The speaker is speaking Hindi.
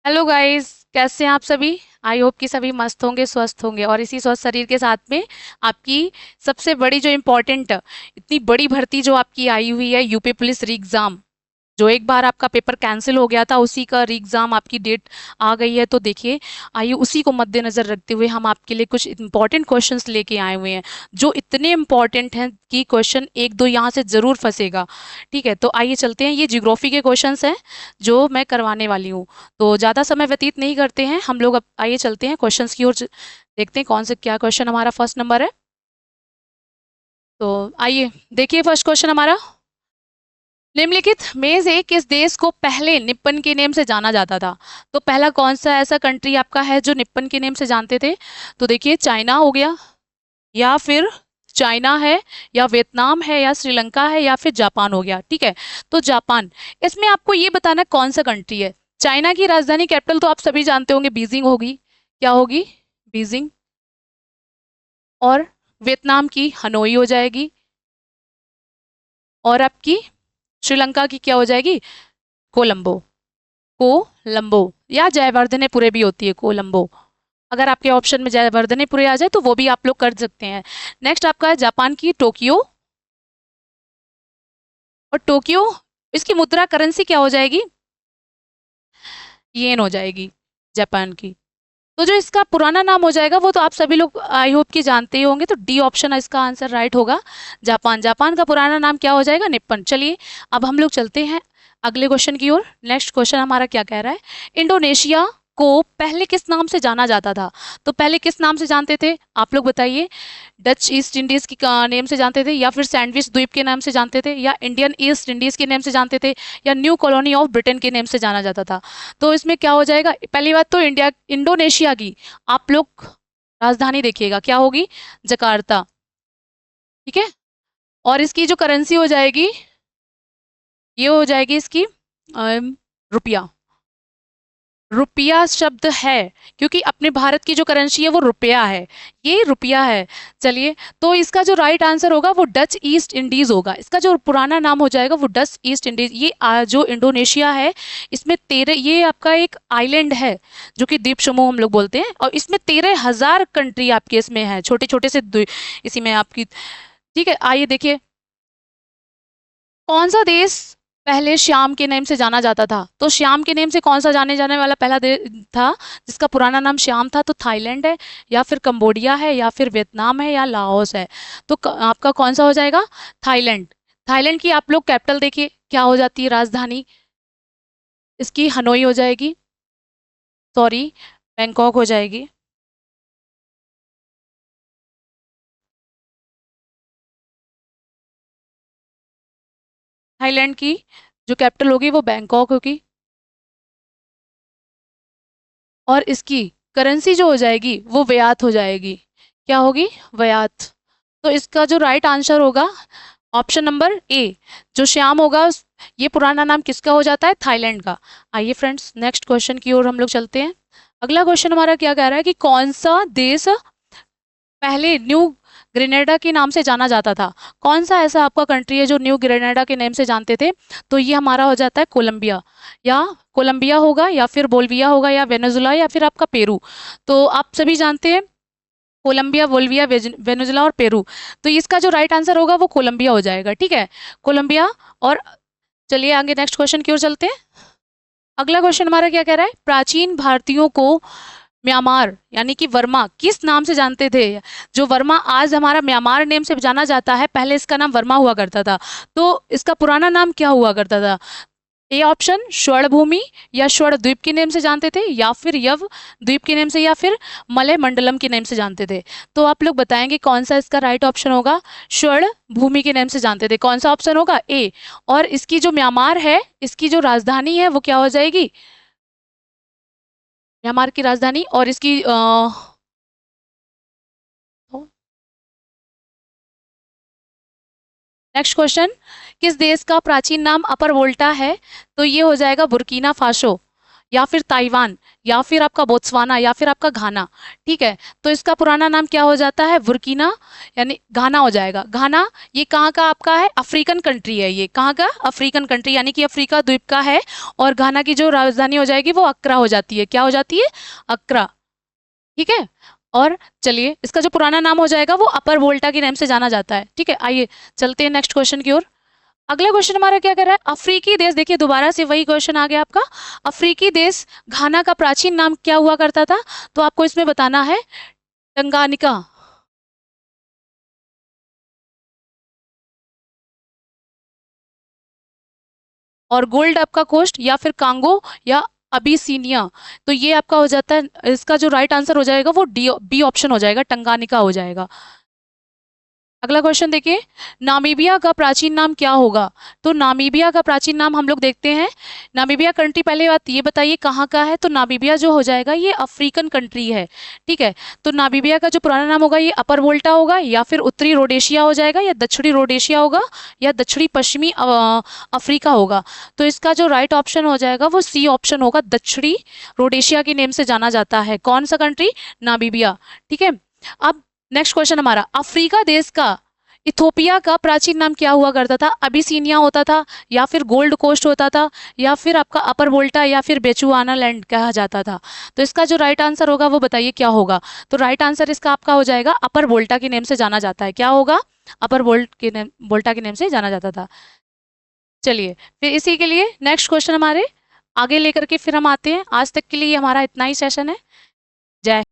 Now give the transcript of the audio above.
हेलो गाइस, कैसे हैं आप सभी। आई होप कि सभी मस्त होंगे, स्वस्थ होंगे और इसी स्वस्थ शरीर के साथ में आपकी सबसे बड़ी जो इम्पोर्टेंट इतनी बड़ी भर्ती जो आपकी आई हुई है यूपी पुलिस री एग्जाम, जो एक बार आपका पेपर कैंसिल हो गया था उसी का री एग्जाम आपकी डेट आ गई है। तो देखिए, आइए उसी को मद्देनजर रखते हुए हम आपके लिए कुछ इंपॉर्टेंट क्वेश्चंस लेके आए हुए हैं, जो इतने इंपॉर्टेंट हैं कि क्वेश्चन एक दो यहाँ से जरूर फंसेगा। ठीक है, तो आइए चलते हैं। ये ज्योग्राफी के क्वेश्चंस हैं जो मैं करवाने वाली हूँ। तो ज़्यादा समय व्यतीत नहीं करते हैं हम लोग, अब आइए चलते हैं क्वेश्चंस की ओर। देखते हैं कौन से क्या क्वेश्चन हमारा फर्स्ट नंबर है। तो आइए देखिए, फर्स्ट क्वेश्चन हमारा, निम्नलिखित में से किस देश को पहले निप्पन के नेम से जाना जाता था। तो पहला कौन सा ऐसा कंट्री आपका है जो निप्पन के नेम से जानते थे। तो देखिए, चाइना हो गया, या फिर चाइना है, या वियतनाम है, या श्रीलंका है, या फिर जापान हो गया। ठीक है, तो जापान। इसमें आपको ये बताना कौन सा कंट्री है। चाइना की राजधानी कैपिटल तो आप सभी जानते होंगे, बीजिंग होगी। क्या होगी? बीजिंग। और वियतनाम की हनोई हो जाएगी। और आपकी श्रीलंका की क्या हो जाएगी? कोलंबो। कोलंबो या जयवर्धनेपुरे भी होती है, कोलंबो। अगर आपके ऑप्शन में जयवर्धनेपुरे आ जाए तो वो भी आप लोग कर सकते हैं। नेक्स्ट आपका है जापान की टोक्यो। और टोक्यो, इसकी मुद्रा करेंसी क्या हो जाएगी? येन हो जाएगी जापान की। तो जो इसका पुराना नाम हो जाएगा वो तो आप सभी लोग आई होप कि जानते ही होंगे, तो डी ऑप्शन इसका आंसर राइट होगा। जापान। जापान का पुराना नाम क्या हो जाएगा? निप्पन। चलिए, अब हम लोग चलते हैं अगले क्वेश्चन की ओर। नेक्स्ट क्वेश्चन हमारा क्या कह रहा है, इंडोनेशिया को पहले किस नाम से जाना जाता था। तो पहले किस नाम से जानते थे आप लोग बताइए। डच ईस्ट इंडीज की नेम से जानते थे, या फिर सैंडविच द्वीप के नाम से जानते थे, या इंडियन ईस्ट इंडीज के नेम से जानते थे, या न्यू कॉलोनी ऑफ ब्रिटेन के नेम से जाना जाता था। तो इसमें क्या हो जाएगा? पहली बात तो इंडोनेशिया की आप लोग राजधानी देखिएगा, क्या होगी? जकार्ता। ठीक है, और इसकी जो करेंसी हो जाएगी, ये हो जाएगी इसकी रुपया। रुपया शब्द है, क्योंकि अपने भारत की जो करेंसी है वो रुपया है, ये रुपया है। चलिए, तो इसका जो राइट आंसर होगा वो डच ईस्ट इंडीज होगा। इसका जो पुराना नाम हो जाएगा वो डच ईस्ट इंडीज। ये जो इंडोनेशिया है, इसमें 13, ये आपका एक आइलैंड है जो कि द्वीप समूह हम लोग बोलते हैं, और इसमें 13,000 कंट्री आपके इसमें है, छोटे छोटे से इसी में आपकी। ठीक है, आइए देखिए, कौन सा देश पहले श्याम के नेम से जाना जाता था। तो श्याम के नेम से कौन सा जाने जाने वाला पहला देश था जिसका पुराना नाम श्याम था। तो थाईलैंड है, या फिर कंबोडिया है, या फिर वियतनाम है, या लाओस है। तो आपका कौन सा हो जाएगा? थाईलैंड। थाईलैंड की आप लोग कैपिटल देखिए क्या हो जाती है, राजधानी इसकी हनोई हो जाएगी, सॉरी बैंकॉक हो जाएगी। थाईलैंड की जो कैपिटल होगी वो बैंकॉक होगी, और इसकी करेंसी जो हो जाएगी वो व्यात हो जाएगी। क्या होगी? व्यात। तो इसका जो राइट आंसर होगा ऑप्शन नंबर ए, जो श्याम होगा ये पुराना नाम किसका हो जाता है? थाईलैंड का। आइए फ्रेंड्स, नेक्स्ट क्वेश्चन की ओर हम लोग चलते हैं। अगला क्वेश्चन हमारा क्या कह रहा है कि कौन सा देश पहले न्यू ग्रेनेडा के नाम से जाना जाता था। कौन सा ऐसा आपका कंट्री है जो न्यू ग्रेनेडा के नाम से जानते थे। तो ये हमारा हो जाता है कोलंबिया, या कोलंबिया होगा, या फिर बोल्विया होगा, या वेनेजुला, या फिर आपका पेरू। तो आप सभी जानते हैं कोलंबिया, बोल्विया, वेनेजुला और पेरू। तो इसका जो राइट आंसर होगा वो कोलंबिया हो जाएगा। ठीक है, कोलंबिया। और चलिए आगे नेक्स्ट क्वेश्चन की ओर चलते हैं। अगला क्वेश्चन हमारा क्या कह रहा है, प्राचीन भारतीयों को म्यांमार यानी कि वर्मा किस नाम से जानते थे। जो वर्मा आज हमारा म्यांमार नेम से जाना जाता है, पहले इसका नाम वर्मा हुआ करता था। तो इसका पुराना नाम क्या हुआ करता था? ए ऑप्शन स्वर्ण भूमि, या स्वर्ण द्वीप के नेम से जानते थे, या फिर यव द्वीप के नेम से, या फिर मलय मंडलम के नेम से जानते थे। तो आप लोग बताएंगे कौन सा इसका राइट ऑप्शन होगा। स्वर्ण भूमि के नेम से जानते थे, कौन सा ऑप्शन होगा? ए। और इसकी जो म्यांमार है, इसकी जो राजधानी है वो क्या हो जाएगी? म्यांमार की राजधानी, और इसकी नेक्स्ट क्वेश्चन, किस देश का प्राचीन नाम अपर वोल्टा है। तो ये हो जाएगा बुर्किना फासो, या फिर ताइवान, या फिर आपका बोत्सवाना, या फिर आपका घाना। ठीक है, तो इसका पुराना नाम क्या हो जाता है? बुर्किना, यानी घाना हो जाएगा। घाना ये कहाँ का आपका है? अफ्रीकन कंट्री है। ये कहाँ का? अफ्रीकन कंट्री, यानी कि अफ्रीका द्वीप का है। और घाना की जो राजधानी हो जाएगी वो अक्रा हो जाती है। क्या हो जाती है? अक्रा। ठीक है, और चलिए इसका जो पुराना नाम हो जाएगा वो अपर वोल्टा के नाम से जाना जाता है। ठीक है, आइए चलते हैं नेक्स्ट क्वेश्चन की ओर। अगला क्वेश्चन हमारा क्या कर रहा है? अफ्रीकी देश, देखिए दोबारा से वही क्वेश्चन आ गया आपका। अफ्रीकी देश घाना का प्राचीन नाम क्या हुआ करता था? तो आपको इसमें बताना है टंगानिका। और गोल्ड आपका कोस्ट, या फिर कांगो, या अबिसीनिया। तो ये आपका हो जाता है, इसका जो राइट आंसर हो जाएगा वो डी, बी ऑप्शन हो जाएगा, टंगानिका हो जाएगा। अगला क्वेश्चन देखिए, नामीबिया का प्राचीन नाम क्या होगा? तो नामीबिया का प्राचीन नाम हम लोग देखते हैं। नामीबिया कंट्री, पहले बात ये बताइए कहाँ का है? तो नामीबिया जो हो जाएगा ये अफ्रीकन कंट्री है। ठीक है, तो नामीबिया का जो पुराना नाम होगा ये अपर वोल्टा होगा, या फिर उत्तरी रोडेशिया हो जाएगा, या दक्षिणी रोडेशिया होगा, या दक्षिणी पश्चिमी अफ्रीका होगा। तो इसका जो राइट ऑप्शन हो जाएगा वो सी ऑप्शन होगा, दक्षिणी रोडेशिया के नेम से जाना जाता है। कौन सा कंट्री? नामीबिया। ठीक है, अब नेक्स्ट क्वेश्चन हमारा, अफ्रीका देश का इथोपिया का प्राचीन नाम क्या हुआ करता था? अबिसिनिया होता था, या फिर गोल्ड कोस्ट होता था, या फिर आपका अपर वोल्टा, या फिर बेचुआना लैंड कहा जाता था। तो इसका जो राइट आंसर होगा वो बताइए क्या होगा? तो राइट आंसर इसका आपका हो जाएगा अपर वोल्टा के नेम से जाना जाता है। क्या होगा? अपर वोल्टा के नेम से जाना जाता था। चलिए फिर इसी के लिए नेक्स्ट क्वेश्चन हमारे आगे लेकर के फिर हम आते हैं। आज तक के लिए हमारा इतना ही सेशन है। जय